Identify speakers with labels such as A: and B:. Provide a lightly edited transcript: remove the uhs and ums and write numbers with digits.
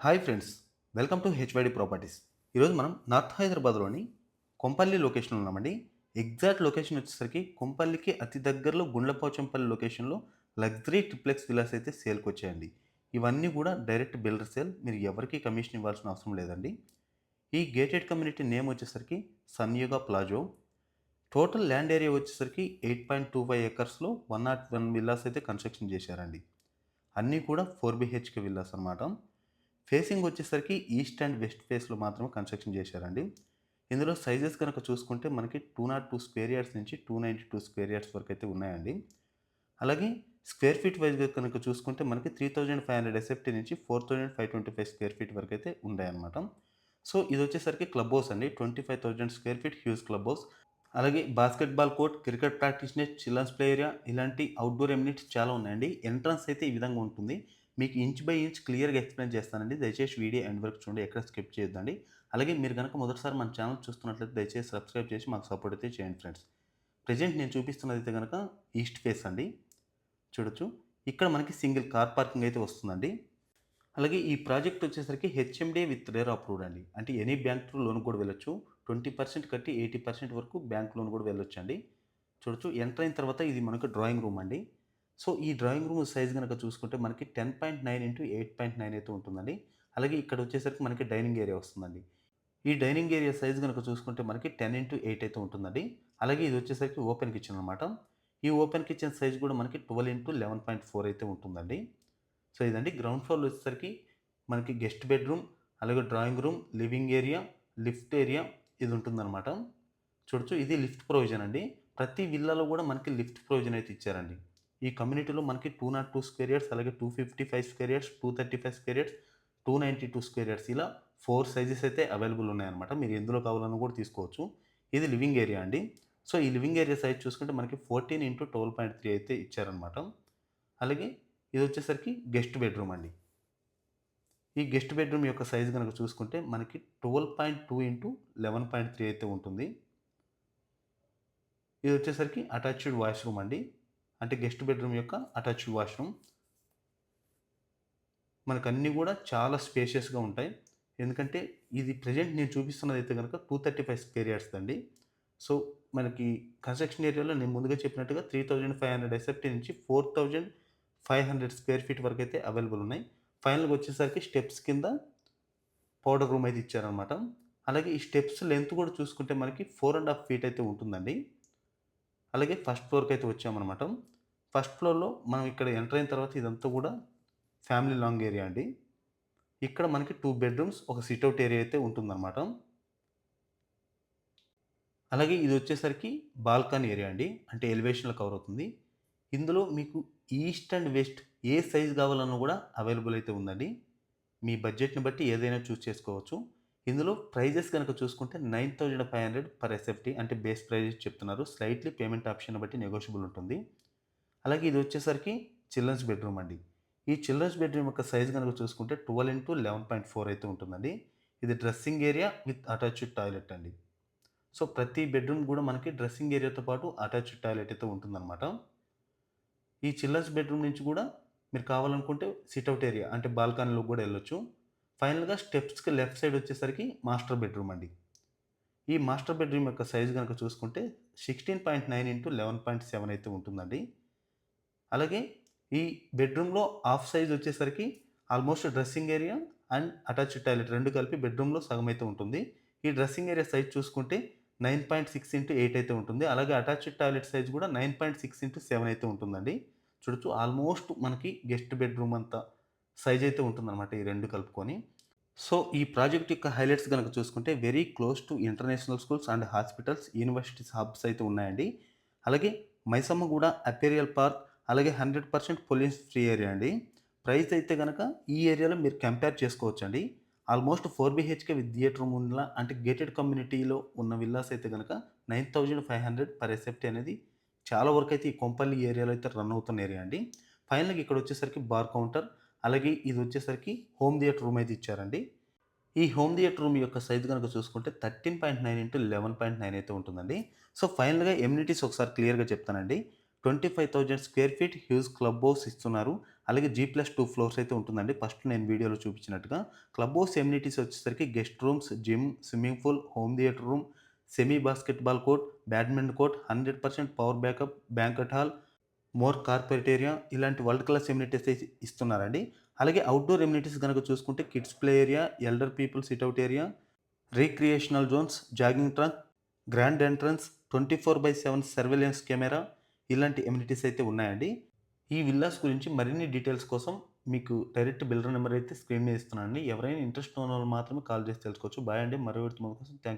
A: Hi friends, welcome to HYD properties. ఈరోజు మనం north హైదరాబాద్లోని కొంపల్లి లొకేషన్లో ఉన్నామండి. ఎగ్జాక్ట్ లొకేషన్ వచ్చేసరికి కొంపల్లికి అతి దగ్గరలో గుండ్లపోచంపల్లి లొకేషన్లో లగ్జరీ ట్రిప్లెక్స్ విల్లాస్ అయితే సేల్కి వచ్చాయండి. ఇవన్నీ కూడా డైరెక్ట్ బిల్డర్ సేల్, మీరు ఎవరికి కమిషన్ ఇవ్వాల్సిన అవసరం లేదండి. ఈ గేటెడ్ కమ్యూనిటీ నేమ్ వచ్చేసరికి సన్యుగ ప్లాజో. టోటల్ ల్యాండ్ ఏరియా వచ్చేసరికి 8.25 ఎకర్స్లో 101 విల్లాస్ అయితే కన్స్ట్రక్షన్ చేశారండి. అన్నీ కూడా 4 BHK విల్లాస్ అనమాట. ఫేసింగ్ వచ్చేసరికి ఈస్ట్ అండ్ వెస్ట్ ఫేస్లో మాత్రమే కన్స్ట్రక్షన్ చేశారండి. ఇందులో సైజెస్ కనుక చూసుకుంటే మనకి 202 స్క్వేర్ యార్డ్స్ నుంచి 292 స్క్వేర్ యార్డ్స్ వరకు అయితే ఉన్నాయండి. అలాగే స్క్వేర్ ఫీట్ వైజ్గా కనుక చూసుకుంటే మనకి 3500 ఎస్ఎఫ్టీ నుంచి 4525 స్క్వేర్ ఫీట్ వరకు అయితే ఉన్నాయన్నమాట. సో ఇది వచ్చేసరికి క్లబ్ హౌస్ అండి. 25,000 square feet huge club house. అలాగే basketball court, cricket practice net, children's play area ఇలాంటి అవుట్డోర్ ఎమ్యూనిటీస్ చాలా ఉన్నాయండి. ఎంట్రన్స్ అయితే ఈ విధంగా ఉంటుంది. మీకు ఇంచ్ బై ఇంచ్ క్లియర్గా ఎక్స్ప్లెయిన్ చేస్తానండి. దయచేసి వీడియో ఎండ్ వరకు చూడండి, ఎక్కడ స్కిప్ చేయొద్దండి. అలాగే మీరు కనుక మొదటిసారి మన ఛానల్ చూస్తున్నట్లయితే దయచేసి సబ్స్క్రైబ్ చేసి మాకు సపోర్ట్ అయితే చేయండి ఫ్రెండ్స్. ప్రజెంట్ నేను చూపిస్తున్నది అయితే కనుక ఈస్ట్ ఫేస్ అండి. చూడొచ్చు, ఇక్కడ మనకి సింగిల్ కార్ పార్కింగ్ అయితే వస్తుందండి. అలాగే ఈ ప్రాజెక్ట్ వచ్చేసరికి హెచ్ఎండి విత్ రేర్ అప్రూవ్డ్ అండి. అంటే ఎనీ బ్యాంక్ త్రూ లోన్ కూడా వెళ్ళొచ్చు. 20% కట్టి 80% వరకు బ్యాంక్ లోన్ కూడా వెళ్ళొచ్చు అండి. చూడొచ్చు, ఎంటర్ అయిన తర్వాత ఇది మనకు డ్రాయింగ్ రూమ్ అండి. సో ఈ డ్రాయింగ్ రూమ్ సైజ్ కనుక చూసుకుంటే మనకి 10.9 ఇంటూ 8.9 అయితే ఉంటుందండి. అలాగే ఇక్కడ వచ్చేసరికి మనకి డైనింగ్ ఏరియా వస్తుందండి. ఈ డైనింగ్ ఏరియా సైజ్ కనుక చూసుకుంటే మనకి 10 ఇంటూ 8 అయితే ఉంటుందండి. అలాగే ఇది వచ్చేసరికి ఓపెన్ కిచెన్ అనమాట. ఈ ఓపెన్ కిచెన్ సైజ్ కూడా మనకి 12 ఇంటూ 11.4 అయితే ఉంటుందండి. సో ఇదండి గ్రౌండ్ ఫ్లోర్లో వచ్చేసరికి మనకి గెస్ట్ బెడ్రూమ్, అలాగే drawing room, living area, lift area ఇది ఉంటుందన్నమాట. చూడొచ్చు, ఇది లిఫ్ట్ ప్రొవిజన్ అండి. ప్రతి విల్లాలో కూడా మనకి లిఫ్ట్ ప్రొవిజన్ అయితే ఇచ్చారండి. ఈ కమ్యూనిటీలో మనకి 202 స్క్వేర్ యార్డ్స్, అలాగే 255 square yards, 235 square yards, 292 square yards ఇలా 4 సైజెస్ అయితే అవైలబుల్ ఉన్నాయన్నమాట. మీరు ఎందులో కావాలన్నా కూడా తీసుకోవచ్చు. ఇది లివింగ్ ఏరియా అండి. సో ఈ లివింగ్ ఏరియా సైజ్ చూసుకుంటే మనకి 14 ఇంటూ 12.3 అయితే ఇచ్చారనమాట. అలాగే ఇది వచ్చేసరికి గెస్ట్ బెడ్రూమ్ అండి. ఈ గెస్ట్ బెడ్రూమ్ యొక్క సైజ్ కనుక చూసుకుంటే మనకి 12.2 ఇంటూ 11.3 అయితే ఉంటుంది. ఇది వచ్చేసరికి అటాచ్డ్ వాష్రూమ్ అండి. అంటే గెస్ట్ బెడ్రూమ్ యొక్క అటాచ్డ్ వాష్రూమ్. మనకు అన్నీ కూడా చాలా స్పేషియస్‌గా ఉంటాయి. ఎందుకంటే ఇది ప్రెజెంట్ నేను చూపిస్తున్నది అయితే గనుక 235 స్క్వేర్ యార్డ్స్ అండి. సో మనకి కన్స్ట్రక్షన్ ఏరియాలో నేను ముందుగా చెప్పినట్టుగా 3500 ఎస్ఎఫ్టీ నుంచి 4500 స్క్వేర్ ఫీట్ వరకు అయితే అవైలబుల్ ఉన్నాయి. ఫైనల్‌గా వచ్చేసరికి స్టెప్స్ కింద పౌడర్ రూమ్ అయితే ఇచ్చారనమాట. అలాగే ఈ స్టెప్స్ లెంత్ కూడా చూసుకుంటే మనకి 4½ ఫీట్ అయితే ఉంటుందండి. అలాగే ఫస్ట్ ఫ్లోర్‌కి అయితే వచ్చామనమాట. ఫస్ట్ ఫ్లోర్‌లో మనం ఇక్కడ ఎంటర్ అయిన తర్వాత ఇదంతా కూడా ఫ్యామిలీ లాంగ్ ఏరియా అండి. ఇక్కడ మనకి 2 బెడ్‌రూమ్స్, ఒక సిట్‌ఔట్ ఏరియా అయితే ఉంటుందనమాట. అలాగే ఇది వచ్చేసరికి బాల్కనీ ఏరియా అండి. అంటే ఎలివేషన్‌లో కవర్ అవుతుంది. ఇందులో మీకు east and west A size కావాలన్నా కూడా అవైలబుల్ అయితే ఉందండి. మీ బడ్జెట్‌ని బట్టి ఏదైనా చూజ్ చేసుకోవచ్చు. ఇందులో ప్రైజెస్ గనక చూసుకుంటే 9,500 పర్ ఎస్ఎఫ్టీ అంటే బేస్ ప్రైస్ చెప్తున్నారు. స్లైట్‌లీ పేమెంట్ ఆప్షన్‌ని బట్టి నెగోషియబుల్ ఉంటుంది. అలాగే ఇది వచ్చేసరికి చిల్డ్రన్స్ బెడ్రూమ్ అండి. ఈ చిల్డ్రన్స్ బెడ్రూమ్ యొక్క సైజ్ గనుక చూసుకుంటే 12 ఇంటూ 11.4 అయితే ఉంటుందండి. ఇది dressing area with attached toilet అండి. సో ప్రతి బెడ్రూమ్ కూడా మనకి డ్రెస్సింగ్ ఏరియాతో పాటు అటాచ్డ్ టాయిలెట్ అయితే ఉంటుందన్నమాట. ఈ చిల్డ్రన్స్ బెడ్రూమ్ నుంచి కూడా మీరు కావాలనుకుంటే సిట్‌ఔట్ ఏరియా అంటే బాల్కనీలోకి కూడా వెళ్ళొచ్చు. ఫైనల్‌గా స్టెప్స్‌కి లెఫ్ట్ సైడ్ వచ్చేసరికి మాస్టర్ బెడ్రూమ్ అండి. ఈ మాస్టర్ బెడ్రూమ్ యొక్క సైజ్ గనుక చూసుకుంటే 16.9 ఇంటూ 11.7 అయితే ఉంటుందండి. అలాగే ఈ బెడ్రూమ్‌లో హాఫ్ సైజ్ వచ్చేసరికి almost dressing area and attached toilet 2 కలిపి బెడ్రూమ్‌లో సగం అయితే ఉంటుంది. ఈ డ్రెస్సింగ్ ఏరియా సైజ్ చూసుకుంటే 9.6 ఇంటూ 8 అయితే ఉంటుంది. అలాగే అటాచ్డ్ టాయిలెట్ సైజ్ కూడా 9.6 ఇంటూ 7 అయితే ఉంటుందండి. చూడొచ్చు, ఆల్మోస్ట్ మనకి గెస్ట్ బెడ్రూమ్ అంత సైజ్ అయితే ఉంటుందన్నమాట ఈ 2 కలుపుకొని. సో ఈ ప్రాజెక్ట్ యొక్క హైలైట్స్ గనక చూసుకుంటే very close to international schools and hospitals, universities hubs అయితే ఉన్నాయండి. అలాగే మైసమ్మగూడ అపెరియల్ పార్క్, అలాగే 100% పొల్యూషన్ ఫ్రీ ఏరియా అండి. ప్రైస్ అయితే గనక ఈ ఏరియాలో మీరు కంపేర్ చేసుకోవచ్చండి. Almost 4 BHK with theater room ఉన్న అంటే గేటెడ్ కమ్యూనిటీలో ఉన్న విల్లాస్ అయితే గనక 9,500 పర్ ఎస్ఎఫ్టీ అనేది చాలా వరకు అయితే ఈ కొంపల్లి ఏరియాలో అయితే రన్ అవుతున్న ఏరియా అండి. ఫైనల్‌గా ఇక్కడ వచ్చేసరికి బార్ కౌంటర్, అలాగే ఇది వచ్చేసరికి హోమ్ థియేటర్ రూమ్ అయితే ఇచ్చారండి. ఈ హోమ్ థియేటర్ రూమ్ యొక్క సైజ్ గనుక చూసుకుంటే 13.9 ఇంటూ 11.9 అయితే ఉంటుందండి. సో ఫైనల్‌గా ఎమ్యూనిటీస్ ఒకసారి క్లియర్‌గా చెప్తానండి. 25,000 square feet huge club house ఇస్తున్నారు. అలాగే G+2 ఫ్లోర్స్ అయితే ఉంటుందండి. ఫస్ట్ నేను వీడియోలో చూపించినట్టుగా. క్లబ్ హౌస్ ఎమ్యూనిటీస్ వచ్చేసరికి guest rooms, gym, swimming pool, home theater room, semi basketball court, badminton court, 100% power backup, banquet hall, more corporate area ఇలాంటి world class amenities అయితే ఇస్తున్నారండి. అలాగే అవుట్‌డోర్ ఎమ్యూనిటీస్ గనక చూసుకుంటే kids play area, elder people sit out area, recreational zones, jogging track, grand entrance, 24/7 surveillance camera ఇలాంటి amenities అయితే ఉన్నాయండి. ఈ విల్లాస్ గురించి మరిన్ని డీటెయిల్స్ కోసం మీకు డైరెక్ట్ బిల్డర్ నెంబర్ అయితే స్క్రీన్ మీద ఇస్తున్నానండి. ఎవరైనా ఇంట్రెస్ట్ ఉన్నవాళ్ళు మాత్రమే కాల్ చేసి తెలుసుకోవచ్చు. బాయ్ అండి. మరో వీడియోతో మన కోసం థాంక్స్.